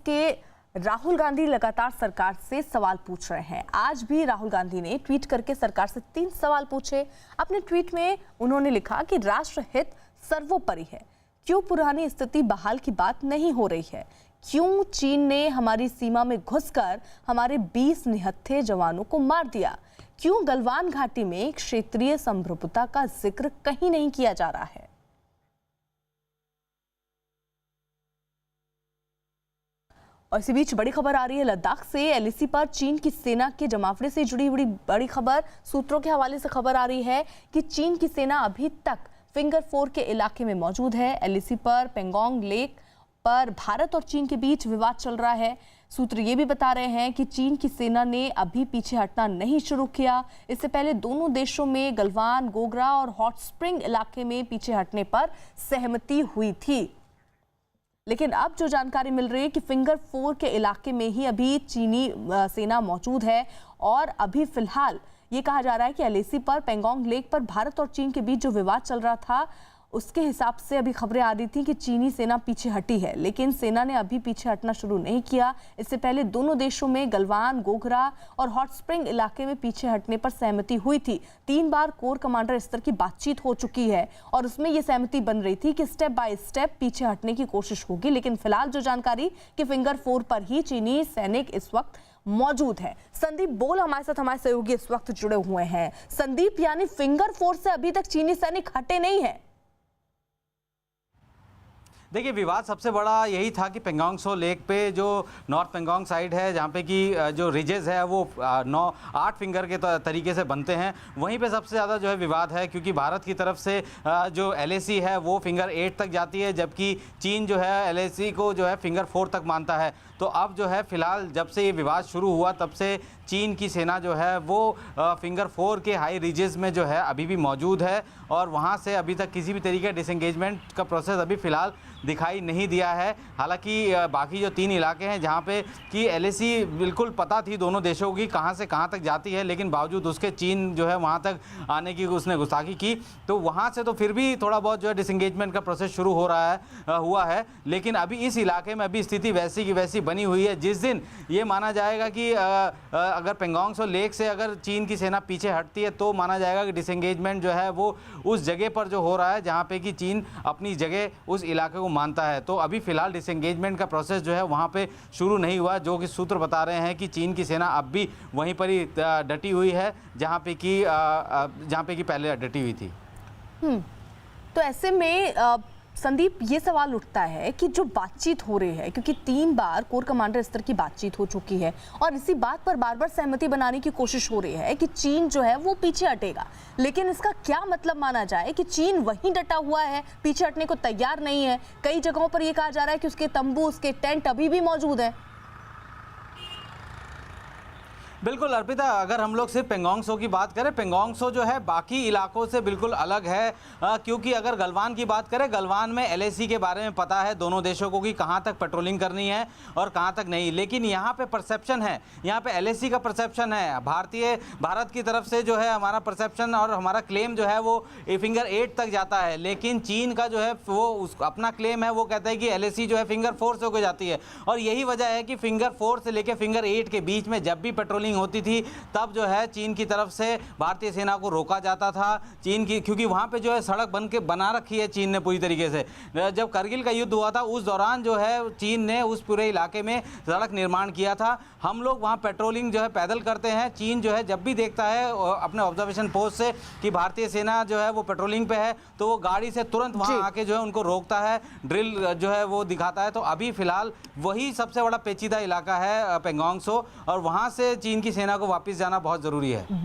कि राहुल गांधी लगातार सरकार से सवाल पूछ रहे हैं। आज भी राहुल गांधी ने ट्वीट करके सरकार से 3 सवाल पूछे। अपने ट्वीट में उन्होंने लिखा कि राष्ट्र हित सर्वोपरि है। क्यों पुरानी स्थिति बहाल की बात नहीं हो रही है? क्यों चीन ने हमारी सीमा में घुसकर हमारे 20 निहत्थे जवानों को मार दिया? क्यों गलवान घाटी में क्षेत्रीय संप्रभुता का जिक्र कहीं नहीं किया जा रहा है? और इसी बीच बड़ी खबर आ रही है लद्दाख से। एलएसी पर चीन की सेना के जमावड़े से जुड़ी बड़ी खबर। सूत्रों के हवाले से खबर आ रही है कि चीन की सेना अभी तक फिंगर 4 के इलाके में मौजूद है। एलएसी पर पेंगोंग लेक पर भारत और चीन के बीच विवाद चल रहा है। सूत्र ये भी बता रहे हैं कि चीन की सेना ने अभी पीछे हटना नहीं शुरू किया। इससे पहले दोनों देशों में गलवान, गोगरा और हॉट स्प्रिंग इलाके में पीछे हटने पर सहमति हुई थी। लेकिन अब जो जानकारी मिल रही है कि फिंगर 4 के इलाके में ही अभी चीनी सेना मौजूद है और अभी फिलहाल ये कहा जा रहा है कि एलएसी पर पेंगोंग लेक पर भारत और चीन के बीच जो विवाद चल रहा था उसके हिसाब से अभी खबरें आ रही थी कि चीनी सेना पीछे हटी है, लेकिन सेना ने अभी पीछे हटना शुरू नहीं किया। इससे पहले दोनों देशों में गलवान, गोगरा और हॉट स्प्रिंग इलाके में पीछे हटने पर सहमति हुई थी। 3 बार कोर कमांडर स्तर की बातचीत हो चुकी है और उसमें यह सहमति बन रही थी कि स्टेप बाय स्टेप पीछे हटने की कोशिश होगी। लेकिन फिलहाल जो जानकारी कि फिंगर 4 पर ही चीनी सैनिक इस वक्त मौजूद है। संदीप बोल हमारे साथ हमारे सहयोगी इस वक्त जुड़े हुए हैं। संदीप, यानी फिंगर 4 से अभी तक चीनी सैनिक हटे नहीं है? देखिए, विवाद सबसे बड़ा यही था कि पेंगोंग सो लेक पे जो नॉर्थ पेंगोंग साइड है, जहाँ पे कि जो रिजेस है वो 8 फिंगर के तरीके से बनते हैं, वहीं पे सबसे ज़्यादा जो है विवाद है। क्योंकि भारत की तरफ से जो एलएसी है वो फिंगर 8 तक जाती है, जबकि चीन जो है एलएसी को जो है फिंगर 4 तक मानता है। तो अब जो है फिलहाल जब से ये विवाद शुरू हुआ तब से चीन की सेना जो है वो फिंगर 4 के हाई रिजेस में जो है अभी भी मौजूद है और वहाँ से अभी तक किसी भी तरीके का डिसएंगेजमेंट का प्रोसेस अभी फ़िलहाल दिखाई नहीं दिया है। हालांकि बाकी जो 3 इलाके हैं जहाँ पे कि एलएसी बिल्कुल पता थी दोनों देशों की कहाँ से कहाँ तक जाती है, लेकिन बावजूद उसके चीन जो है वहाँ तक आने की उसने गुस्ताखी की, तो वहाँ से तो फिर भी थोड़ा बहुत जो है डिसएंगेजमेंट का प्रोसेस शुरू हो रहा है हुआ है। लेकिन अभी इस इलाके में अभी स्थिति वैसी की वैसी बनी हुई है। जिस दिन ये माना जाएगा कि अगर पेंगोंग सो लेक से अगर चीन की सेना पीछे हटती है तो माना जाएगा कि डिसएंगेजमेंट जो है वो उस जगह पर जो हो रहा है जहाँ पे कि चीन अपनी जगह उस इलाके को मानता है। तो अभी फिलहाल डिसएंगेजमेंट का प्रोसेस जो है वहाँ पे शुरू नहीं हुआ, जो कि सूत्र बता रहे हैं कि चीन की सेना अब भी वहीं पर ही डटी हुई है जहाँ पे कि पहले डटी हुई थी। तो ऐसे में संदीप, ये सवाल उठता है कि जो बातचीत हो रही है, क्योंकि 3 बार कोर कमांडर स्तर की बातचीत हो चुकी है और इसी बात पर बार बार सहमति बनाने की कोशिश हो रही है कि चीन जो है वो पीछे हटेगा, लेकिन इसका क्या मतलब माना जाए कि चीन वहीं डटा हुआ है, पीछे हटने को तैयार नहीं है? कई जगहों पर यह कहा जा रहा है कि उसके तंबू, उसके टेंट अभी भी मौजूद है। बिल्कुल अर्पिता, अगर हम लोग सिर्फ पेंगोंग सो की बात करें, पेंगोंग सो जो है बाकी इलाकों से बिल्कुल अलग है। क्योंकि अगर गलवान की बात करें, गलवान में एलएसी के बारे में पता है दोनों देशों को कि कहां तक पेट्रोलिंग करनी है और कहां तक नहीं। लेकिन यहां पे परसेप्शन है, यहां पे एलएसी का परसेप्शन है, भारत की तरफ से जो है हमारा परसेप्शन और हमारा क्लेम जो है वो फिंगर 8 तक जाता है। लेकिन चीन का जो है वो अपना क्लेम है, वो कहता है कि एलएसी जो है फिंगर 4 से होकर जाती है। और यही वजह है कि फिंगर 4 से लेकर फिंगर 8 के बीच में जब भी पेट्रोलिंग होती थी तब जो है चीन की तरफ से भारतीय सेना को रोका जाता था। चीन की, क्योंकि वहां पे जो है सड़क बना रखी है चीन ने पूरी तरीके से। जब करगिल का युद्ध हुआ था उस दौरान जो है चीन ने उस पूरे इलाके में सड़क निर्माण किया था। हम लोग वहां पेट्रोलिंग जो है पैदल करते हैं। चीन जो है जब भी देखता है अपने ऑब्जर्वेशन पोस्ट से कि भारतीय सेना जो है वो पेट्रोलिंग पे है तो वो गाड़ी से तुरंत वहां आके जो है उनको रोकता है, ड्रिल जो है वो दिखाता है। तो अभी फिलहाल वही सबसे बड़ा पेचीदा इलाका है पेंगोंग सो, और वहां से चीन की सेना को वापस जाना बहुत जरूरी है।